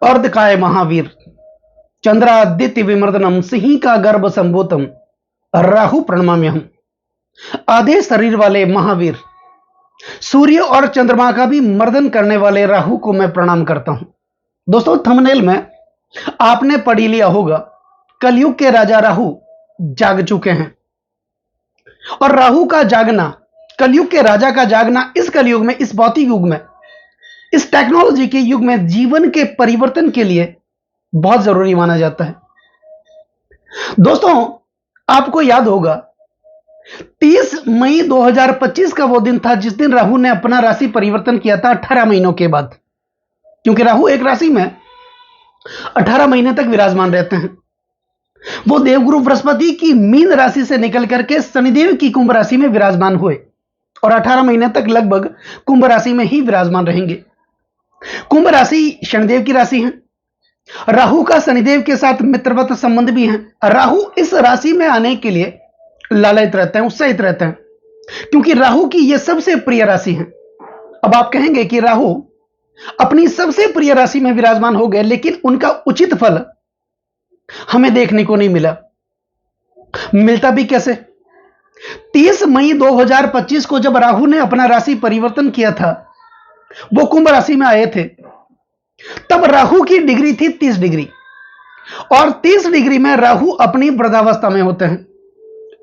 अर्धकाय महावीर चंद्रादित्य विमर्दनम सिंह का गर्भ संभूतम राहु प्रणमाम्यहम। आधे शरीर वाले महावीर सूर्य और चंद्रमा का भी मर्दन करने वाले राहु को मैं प्रणाम करता हूं। दोस्तों, थंबनेल में आपने पढ़ लिया होगा, कलयुग के राजा राहु जाग चुके हैं। और राहु का जागना, कलयुग के राजा का जागना इस कलयुग में, इस भौतिक युग में, इस टेक्नोलॉजी के युग में जीवन के परिवर्तन के लिए बहुत जरूरी माना जाता है। दोस्तों, आपको याद होगा 30 मई 2025 का वो दिन था जिस दिन राहु ने अपना राशि परिवर्तन किया था 18 महीनों के बाद। क्योंकि राहु एक राशि में 18 महीने तक विराजमान रहते हैं। वो देवगुरु बृहस्पति की मीन राशि से निकल करके शनिदेव की कुंभ राशि में विराजमान हुए और 18 महीने तक लगभग कुंभ राशि में ही विराजमान रहेंगे। कुंभ राशि शनिदेव की राशि है। राहु का शनिदेव के साथ मित्रवत संबंध भी है। राहु इस राशि में आने के लिए लालयित रहते हैं, उत्साहित रहते हैं, क्योंकि राहु की यह सबसे प्रिय राशि है। अब आप कहेंगे कि राहु अपनी सबसे प्रिय राशि में विराजमान हो गए, लेकिन उनका उचित फल हमें देखने को नहीं मिला। मिलता भी कैसे? 30 मई 2025 को जब राहु ने अपना राशि परिवर्तन किया था, वो कुंभ राशि में आए थे, तब राहु की डिग्री थी 30 डिग्री और 30 डिग्री में राहु अपनी वृद्धावस्था में होते हैं।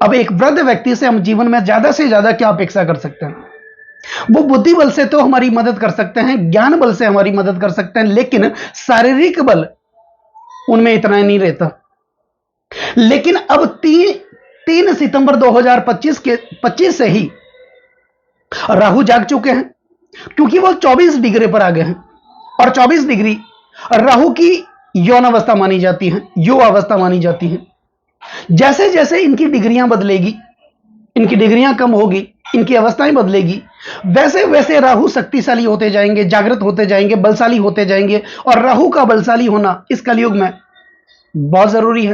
अब एक वृद्ध व्यक्ति से हम जीवन में ज्यादा से ज्यादा क्या अपेक्षा कर सकते हैं? वो बुद्धि बल से तो हमारी मदद कर सकते हैं, ज्ञान बल से हमारी मदद कर सकते हैं, लेकिन शारीरिक बल उनमें इतना नहीं रहता। लेकिन अब 3 सितंबर 2025 से ही राहु जाग चुके हैं, क्योंकि वो 24 डिग्री पर आ गए हैं और 24 डिग्री राहु की यौन अवस्था मानी जाती है, युव अवस्था मानी जाती है। जैसे जैसे इनकी डिग्रियां बदलेगी, इनकी डिग्रियां कम होगी, इनकी अवस्थाएं बदलेगी, वैसे वैसे राहु शक्तिशाली होते जाएंगे, जागृत होते जाएंगे, बलशाली होते जाएंगे। और राहु का बलशाली होना इस कलयुग में बहुत जरूरी है।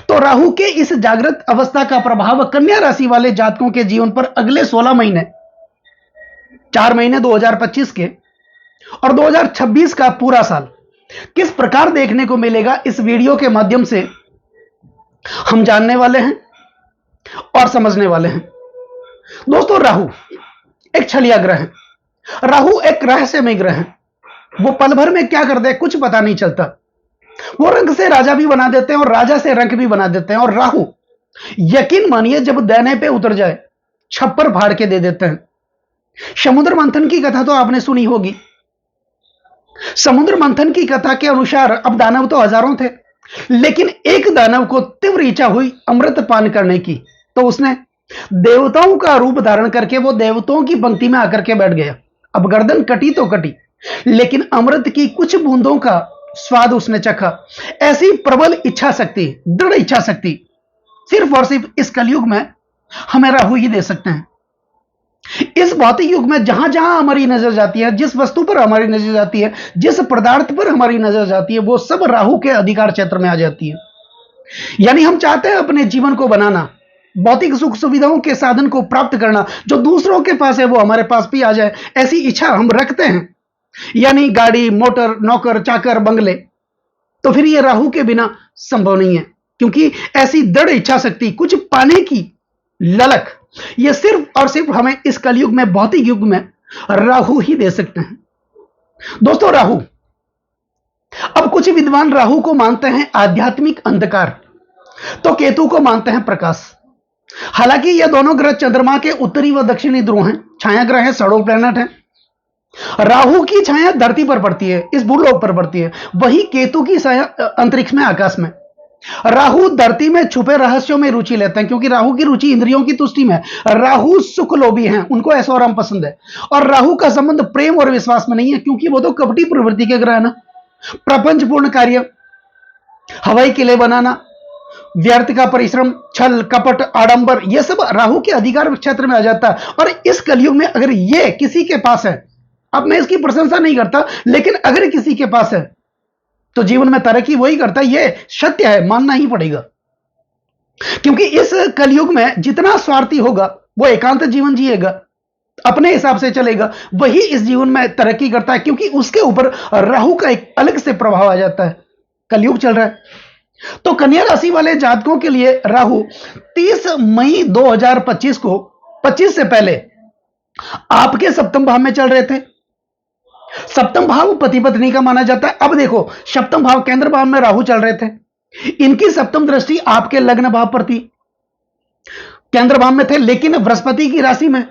तो राहु के इस जागृत अवस्था का प्रभाव कन्या राशि वाले जातकों के जीवन पर अगले 16 महीने, 4 महीने 2025 के और 2026 का पूरा साल किस प्रकार देखने को मिलेगा, इस वीडियो के माध्यम से हम जानने वाले हैं और समझने वाले हैं। दोस्तों, राहु एक छलिया ग्रह है। राहु एक रहस्यमय ग्रह है। वो पल भर में क्या कर दे कुछ पता नहीं चलता। वो रंग से राजा भी बना देते हैं और राजा से रंग भी बना देते हैं। और राहु, यकीन मानिए, जब दैने पे उतर जाए छप्पर फाड़ के दे देते हैं। समुद्र मंथन की कथा तो आपने सुनी होगी। समुद्र मंथन की कथा के अनुसार अब दानव तो हजारों थे, लेकिन एक दानव को तीव्र इच्छा हुई अमृत पान करने की, तो उसने देवताओं का रूप धारण करके वो देवताओं की पंक्ति में आकर के बैठ गया। अब गर्दन कटी तो कटी, लेकिन अमृत की कुछ बूंदों का स्वाद उसने चखा। ऐसी प्रबल इच्छा शक्ति, दृढ़ इच्छा शक्ति सिर्फ और सिर्फ इस कलयुग में हमें राहु ही दे सकते हैं। इस भौतिक युग में जहां जहां हमारी नजर जाती है, जिस वस्तु पर हमारी नजर जाती है, जिस पदार्थ पर हमारी नजर जाती है, वो सब राहु के अधिकार क्षेत्र में आ जाती है। यानी हम चाहते हैं अपने जीवन को बनाना, भौतिक सुख सुविधाओं के साधन को प्राप्त करना, जो दूसरों के पास है वो हमारे पास भी आ जाए, ऐसी इच्छा हम रखते हैं। यानी गाड़ी, मोटर, नौकर, चाकर, बंगले, तो फिर ये राहु के बिना संभव नहीं है, क्योंकि ऐसी दृढ़ इच्छा शक्ति, कुछ पाने की ललक, ये सिर्फ और सिर्फ हमें इस कलयुग में, भौतिक युग में राहु ही दे सकते हैं। दोस्तों, राहु, अब कुछ विद्वान राहु को मानते हैं आध्यात्मिक अंधकार, तो केतु को मानते हैं प्रकाश। हालांकि ये दोनों ग्रह चंद्रमा के उत्तरी व दक्षिणी ध्रुव हैं, छाया ग्रह हैं, शैडो प्लैनेट हैं। राहु की छाया धरती पर पड़ती है, इस भूलोक पर पड़ती है, वही केतु की छाया अंतरिक्ष में, आकाश में। राहु धरती में छुपे रहस्यों में रुचि लेते हैं, क्योंकि राहु की रुचि इंद्रियों की तुष्टि में। राहु सुख लोभी हैं, उनको ऐशो आराम पसंद है। और राहु का संबंध प्रेम और विश्वास में नहीं है, क्योंकि वो तो कपटी प्रवृत्ति के ग्रह है ना। प्रपंचपूर्ण कार्य, हवाई किले बनाना, व्यर्थ का परिश्रम, छल कपट, आडंबर, यह सब राहु के अधिकार क्षेत्र में आ जाता है। और इस कलयुग में अगर ये किसी के पास है, अब मैं इसकी प्रशंसा नहीं करता, लेकिन अगर किसी के पास है तो जीवन में तरक्की वही करता है, यह सत्य है, मानना ही पड़ेगा। क्योंकि इस कलयुग में जितना स्वार्थी होगा वो एकांत जीवन जिएगा, अपने हिसाब से चलेगा, वही इस जीवन में तरक्की करता है, क्योंकि उसके ऊपर राहु का एक अलग से प्रभाव आ जाता है। कलयुग चल रहा है, तो कन्या राशि वाले जातकों के लिए राहु 30 मई 2025 को 25 से पहले आपके सप्तम भाव में चल रहे थे। सप्तम भाव पति पत्नी का माना जाता है। अब देखो, सप्तम भाव केंद्र भाव में राहु चल रहे थे, इनकी सप्तम दृष्टि आपके लग्न भाव पर थी, केंद्र भाव में थे, लेकिन बृहस्पति की राशि में,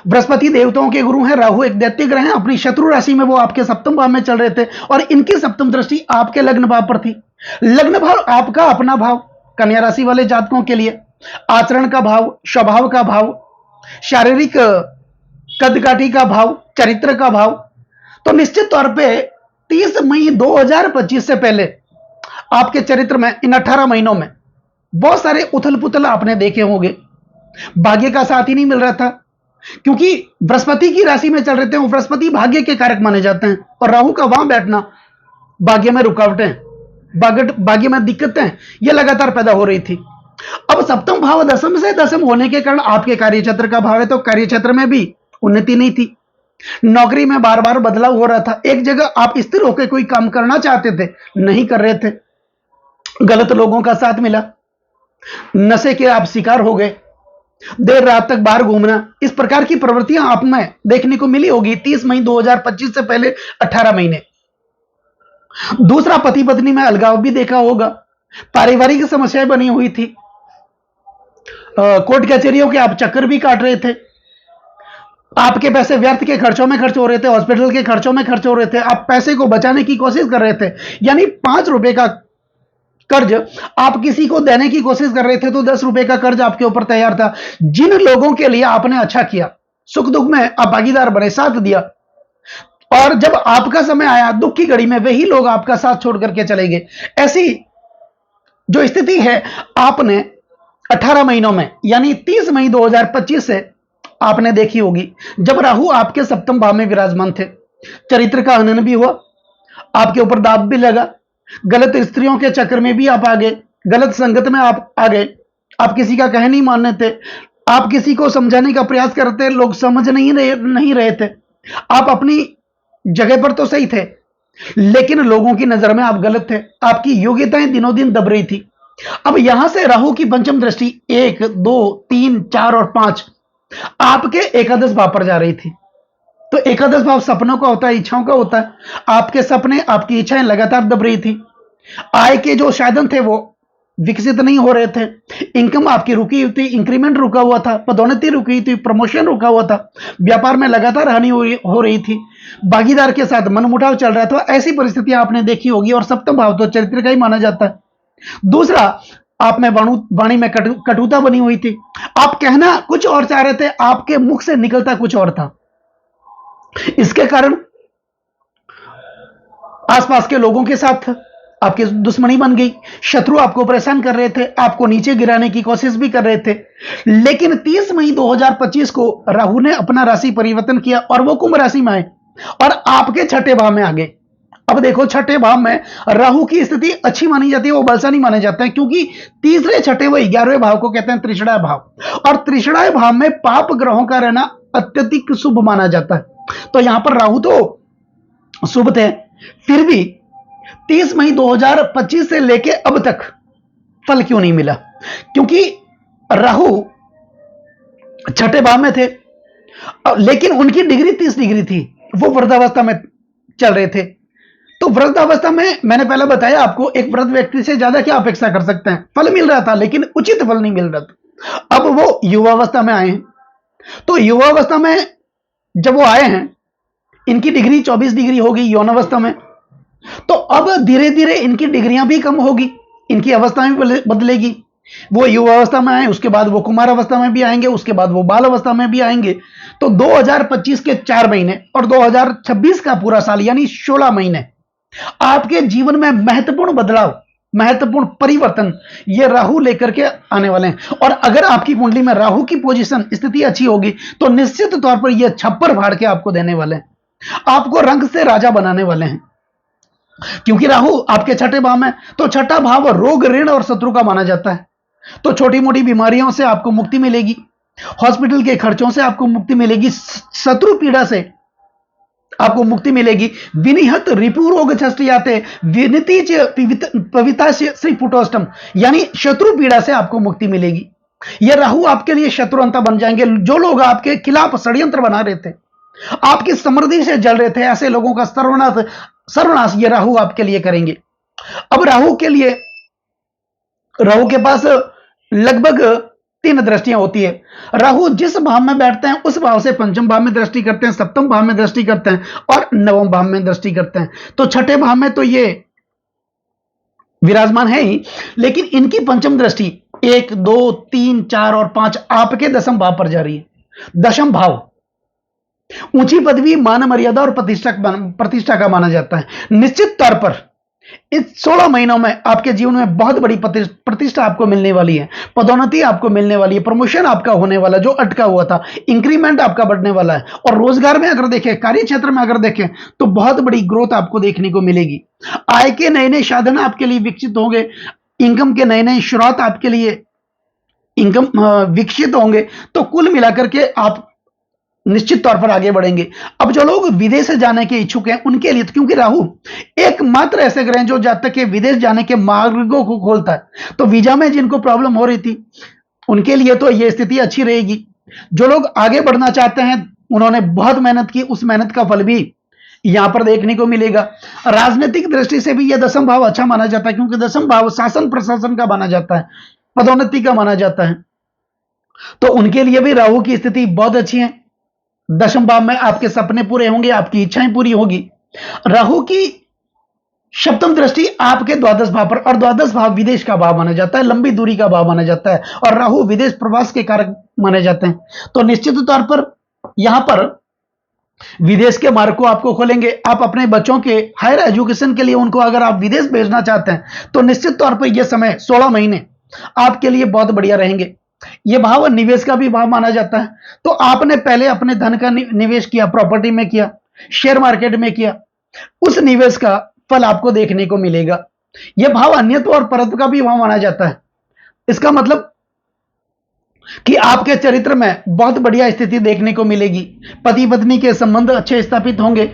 बृहस्पति देवताओं के गुरु हैं, राहु एक दैत्य ग्रह है, अपनी शत्रु राशि में वो आपके सप्तम भाव में चल रहे थे और इनकी सप्तम दृष्टि आपके लग्न भाव पर थी। लग्न भाव आपका अपना भाव, कन्या राशि वाले जातकों के लिए आचरण का भाव, स्वभाव का भाव, शारीरिक कदकाठी का भाव, चरित्र का भाव। तो निश्चित तौर पे 30 मई 2025 से पहले आपके चरित्र में इन 18 महीनों में बहुत सारे उथल पुथल आपने देखे होंगे। भाग्य का साथ ही नहीं मिल रहा था, क्योंकि बृहस्पति की राशि में चल रहे थे, वो बृहस्पति भाग्य के कारक माने जाते हैं, और राहु का वहां बैठना भाग्य में रुकावटें, भाग्य में दिक्कतें ये लगातार पैदा हो रही थी। अब सप्तम भाव दशम से दशम होने के कारण आपके कार्यक्षेत्र का भाव है, तो कार्यक्षेत्र में भी उन्नति नहीं थी, नौकरी में बार बार बदलाव हो रहा था, एक जगह आप स्थिर होकर कोई काम करना चाहते थे, नहीं कर रहे थे, गलत लोगों का साथ मिला, नशे के आप शिकार हो गए, देर रात तक बाहर घूमना, इस प्रकार की प्रवृत्तियां आप में देखने को मिली होगी 30 मई 2025 से पहले 18 महीने। दूसरा, पति पत्नी में अलगाव भी देखा होगा, पारिवारिक समस्याएं बनी हुई थी, कोर्ट कचहरियों के आप चक्कर भी काट रहे थे, आपके पैसे व्यर्थ के खर्चों में खर्च हो रहे थे, हॉस्पिटल के खर्चों में खर्च हो रहे थे, आप पैसे को बचाने की कोशिश कर रहे थे, यानी 5 रुपए का कर्ज आप किसी को देने की कोशिश कर रहे थे तो 10 रुपए का कर्ज आपके ऊपर तैयार था। जिन लोगों के लिए आपने अच्छा किया, सुख दुख में आप भागीदार बने, साथ दिया, और जब आपका समय आया दुख की घड़ी में वही लोग आपका साथ छोड़ करके चले गए। ऐसी जो स्थिति है आपने 18 महीनों में यानी 30 मई 2025 से आपने देखी होगी, जब राहु आपके सप्तम भाव में विराजमान थे, चरित्र का हनन भी हुआ, आपके ऊपर दाब भी लगा, गलत स्त्रियों के चक्कर में भी आप आ गए, गलत संगत में आप आ गए, आप किसी का कह नहीं मानने थे, आप किसी को समझाने का प्रयास करते, लोग समझ नहीं रहे थे, आप अपनी जगह पर तो सही थे, लेकिन लोगों की नजर में आप गलत थे, आपकी योग्यताएं दिनों दिन दब रही थी। अब यहां से राहु की पंचम दृष्टि 1, 2, 3, 4 और 5 आपके एकादश भाव पर जा रही थी। तो एकादश भाव सपनों का होता है, इच्छाओं का होता है। आपके सपने, आपकी इच्छाएं लगातार दब रही थी, आय के जो साधन थे वो विकसित नहीं हो रहे थे, इनकम आपकी रुकी हुई थी, इंक्रीमेंट रुका हुआ था, पदोन्नति रुकी थी, प्रमोशन रुका हुआ था, व्यापार में लगातार हानि हो रही थी, भागीदार के साथ मनमुटाव चल रहा था। ऐसी परिस्थितियां आपने देखी होगी, और सप्तम भाव तो चरित्र का ही माना जाता है। दूसरा, आप में वाणी में कटुता बनी हुई थी, आप कहना कुछ और चाह रहे थे, आपके मुख से निकलता कुछ और था। इसके कारण आसपास के लोगों के साथ आपकी दुश्मनी बन गई, शत्रु आपको परेशान कर रहे थे, आपको नीचे गिराने की कोशिश भी कर रहे थे। लेकिन 30 मई 2025 को राहु ने अपना राशि परिवर्तन किया और वो कुंभ राशि में आए और आपके छठे भाव में आ गए। अब देखो, छठे भाव में राहु की स्थिति अच्छी मानी जाती है, वो बलशाली माने जाते हैं, क्योंकि तीसरे, छठे व 11वें भाव को कहते हैं त्रिषणाय भाव, और त्रिषणाय भाव में पाप ग्रहों का रहना अत्यधिक शुभ माना जाता है। तो यहां पर राहु तो शुभ थे, फिर भी 30 मई 2025 से लेके अब तक फल क्यों नहीं मिला? क्योंकि राहु छठे भाव में थे, लेकिन उनकी डिग्री 30 डिग्री थी, वो वृद्धावस्था में चल रहे थे। तो वृद्धावस्था में मैंने पहले बताया आपको, एक वृद्ध व्यक्ति से ज्यादा क्या अपेक्षा कर सकते हैं? फल मिल रहा था, लेकिन उचित फल नहीं मिल रहा था। अब वो युवावस्था में आए हैं, तो युवावस्था में जब वो आए हैं, इनकी डिग्री 24 डिग्री होगी यौनावस्था में, तो अब धीरे धीरे इनकी डिग्रियां भी कम होगी, इनकी अवस्था भी बदलेगी। वो युवावस्था में आए, उसके बाद वो कुमार अवस्था में भी आएंगे, उसके बाद वो बाल अवस्था में भी आएंगे। तो 2025 के 4 महीने और 2026 का पूरा साल यानी 16 महीने आपके जीवन में महत्वपूर्ण बदलाव, महत्वपूर्ण परिवर्तन ये राहु लेकर के आने वाले हैं। और अगर आपकी कुंडली में राहु की पोजीशन, स्थिति अच्छी होगी, तो निश्चित तौर पर ये छप्पर फाड़ के आपको देने वाले हैं, आपको रंग से राजा बनाने वाले हैं। क्योंकि राहु आपके छठे भाव में, तो छठा भाव रोग, ऋण और शत्रु का माना जाता है। तो छोटी मोटी बीमारियों से आपको मुक्ति मिलेगी, हॉस्पिटल के खर्चों से आपको मुक्ति मिलेगी, शत्रु पीड़ा से आपको मुक्ति मिलेगी। विनिहत रिपु रोग छष्टियाते विनिति पविता श्री पुटोष्टम, यानी शत्रु पीड़ा से आपको मुक्ति मिलेगी। यह राहु आपके लिए शत्रुअंता बन जाएंगे। जो लोग आपके खिलाफ षड्यंत्र बना रहे थे, आपकी समृद्धि से जल रहे थे, ऐसे लोगों का सर्वनाश ये राहु आपके लिए करेंगे। अब राहु के पास लगभग 3 दृष्टियां होती है। राहु जिस भाव में बैठते हैं उस भाव से पंचम भाव में दृष्टि करते हैं, सप्तम भाव में दृष्टि करते हैं और नवम भाव में दृष्टि करते हैं। तो छठे भाव में तो ये विराजमान है ही, लेकिन इनकी पंचम दृष्टि 1, 2, 3, 4 और 5 आपके दशम भाव पर जा रही है। दशम भाव ऊंची पदवी, मान मर्यादा और प्रतिष्ठा का माना जाता है। निश्चित तौर पर इस 16 महीनों में आपके जीवन में बहुत बड़ी प्रतिष्ठा आपको मिलने वाली है, पदोन्नति आपको मिलने वाली है, प्रमोशन आपका होने वाला, जो अटका हुआ था इंक्रीमेंट आपका बढ़ने वाला है। और रोजगार में अगर देखें, कार्य क्षेत्र में अगर देखें तो बहुत बड़ी ग्रोथ आपको देखने को मिलेगी। आय के नए नए साधन आपके लिए विकसित होंगे, इनकम के नए नए स्रोत आपके लिए विकसित होंगे। तो कुल मिलाकर के आप निश्चित तौर पर आगे बढ़ेंगे। अब जो लोग विदेश जाने के इच्छुक हैं उनके लिए, क्योंकि राहु एकमात्र ऐसे ग्रह जो जब तक के विदेश जाने के मार्गों को खोलता है, तो वीजा में जिनको प्रॉब्लम हो रही थी उनके लिए तो यह स्थिति अच्छी रहेगी। जो लोग आगे बढ़ना चाहते हैं उन्होंने बहुत मेहनत की, उस मेहनत का फल भी यहां पर देखने को मिलेगा। राजनीतिक दृष्टि से भी यह दशम भाव अच्छा माना जाता है, क्योंकि दशम भाव शासन प्रशासन का माना जाता है, पदोन्नति का माना जाता है। तो उनके लिए भी राहु की स्थिति बहुत अच्छी है। दशम भाव में आपके सपने पूरे होंगे, आपकी इच्छाएं पूरी होगी। राहु की सप्तम दृष्टि आपके द्वादश भाव पर, और द्वादश भाव विदेश का भाव माना जाता है, लंबी दूरी का भाव माना जाता है, और राहु विदेश प्रवास के कारक माने जाते हैं। तो निश्चित तौर पर यहां पर विदेश के मार्ग को आपको खोलेंगे। आप अपने बच्चों के हायर एजुकेशन के लिए उनको अगर आप विदेश भेजना चाहते हैं तो निश्चित तौर पर यह समय 16 महीने आपके लिए बहुत बढ़िया रहेंगे। यह भाव निवेश का भी भाव माना जाता है। तो आपने पहले अपने धन का निवेश किया, प्रॉपर्टी में किया, शेयर मार्केट में किया, उस निवेश का फल आपको देखने को मिलेगा। यह भाव अन्यत्व और परत्व का भी भाव माना जाता है। इसका मतलब कि आपके चरित्र में बहुत बढ़िया स्थिति देखने को मिलेगी। पति पत्नी के संबंध अच्छे स्थापित होंगे,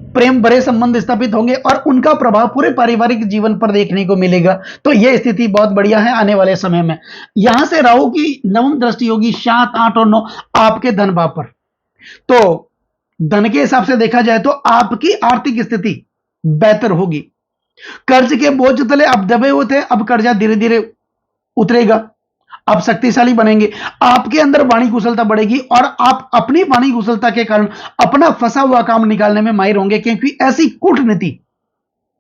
प्रेम भरे संबंध स्थापित होंगे और उनका प्रभाव पूरे पारिवारिक जीवन पर देखने को मिलेगा। तो यह स्थिति बहुत बढ़िया है आने वाले समय में। यहां से राहु की नवम दृष्टि होगी 7, 8 और 9 आपके धन भाव पर। तो धन के हिसाब से देखा जाए तो आपकी आर्थिक स्थिति बेहतर होगी। कर्ज के बोझ तले अब दबे हुए थे, अब कर्जा धीरे धीरे उतरेगा, आप शक्तिशाली बनेंगे, आपके अंदर वाणी कुशलता बढ़ेगी और आप अपनी वाणी कुशलता के कारण अपना फंसा हुआ काम निकालने में माहिर होंगे, क्योंकि ऐसी कूटनीति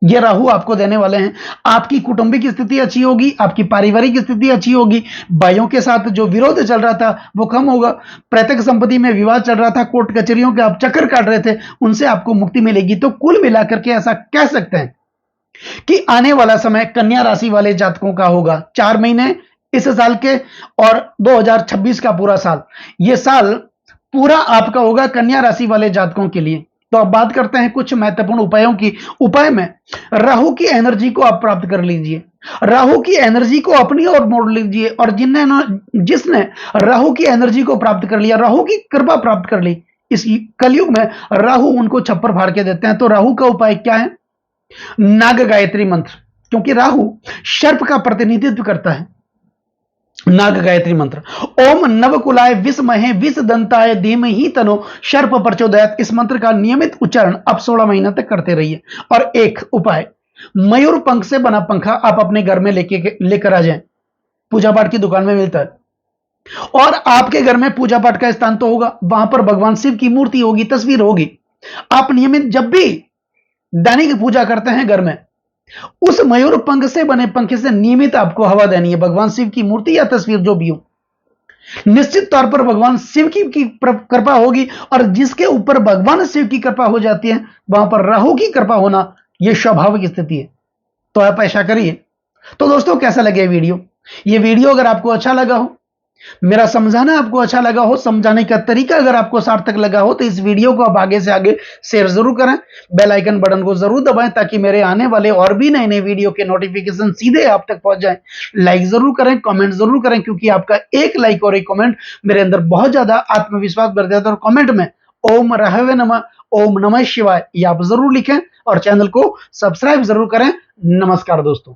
ये राहु आपको देने वाले हैं। आपकी कौटुंबिक स्थिति अच्छी होगी, आपकी पारिवारिक स्थिति अच्छी होगी, भाइयों के साथ जो विरोध चल रहा था वो कम होगा, पैतृक संपत्ति में विवाद चल रहा था, कोर्ट कचहरियों के आप चक्कर काट रहे थे, उनसे आपको मुक्ति मिलेगी। तो कुल मिलाकर के ऐसा कह सकते हैं कि आने वाला समय कन्या राशि वाले जातकों का होगा। 4 महीने इस साल के और 2026 का पूरा साल, यह साल पूरा आपका होगा कन्या राशि वाले जातकों के लिए। तो अब बात करते हैं कुछ महत्वपूर्ण उपायों की। उपाय में राहु की एनर्जी को आप प्राप्त कर लीजिए, राहु की एनर्जी को अपनी ओर मोड़ लीजिए, और जिसने राहु की एनर्जी को प्राप्त कर लिया, राहु की कृपा प्राप्त कर ली, इस कलयुग में राहु उनको छप्पर फाड़ के देते हैं। तो राहु का उपाय क्या है? नाग गायत्री मंत्र, क्योंकि राहु सर्प का प्रतिनिधित्व करता है। नाग गायत्री मंत्र, ओम नवकुलाय विषमहे विष दंताय धीमहि तनो सर्प प्रचोदयात, इस मंत्र का नियमित उच्चारण आप 16 महीना तक करते रहिए। और एक उपाय, मयूर पंख से बना पंखा आप अपने घर में लेकर आ जाएं, पूजा पाठ की दुकान में मिलता है। और आपके घर में पूजा पाठ का स्थान तो होगा, वहां पर भगवान शिव की मूर्ति होगी, तस्वीर होगी। आप नियमित जब भी दैनिक पूजा करते हैं घर में, उस मयूर पंख से बने पंखे से नियमित आपको हवा देनी है। भगवान शिव की मूर्ति या तस्वीर जो भी हो, निश्चित तौर पर भगवान शिव की कृपा होगी। और जिसके ऊपर भगवान शिव की कृपा हो जाती है वहां पर राहु की कृपा होना यह स्वाभाविक स्थिति है। तो आप ऐसा करिए। तो दोस्तों कैसा लगे वीडियो? ये वीडियो अगर आपको अच्छा लगा हो मेरा समझाना आपको अच्छा लगा हो, समझाने का तरीका अगर आपको सार्थक लगा हो, तो इस वीडियो को आप आगे से आगे शेयर जरूर करें, बेल आइकन बटन को जरूर दबाएं ताकि मेरे आने वाले और भी नए नए वीडियो के नोटिफिकेशन सीधे आप तक पहुंच जाएं। लाइक जरूर करें, कमेंट जरूर करें, क्योंकि आपका एक लाइक और एक कमेंट मेरे अंदर बहुत ज्यादा आत्मविश्वास भर देता है। और कमेंट में ओम रहवे नमः, ओम नमः शिवाय ये आप जरूर लिखें और चैनल को सब्सक्राइब जरूर करें। नमस्कार दोस्तों।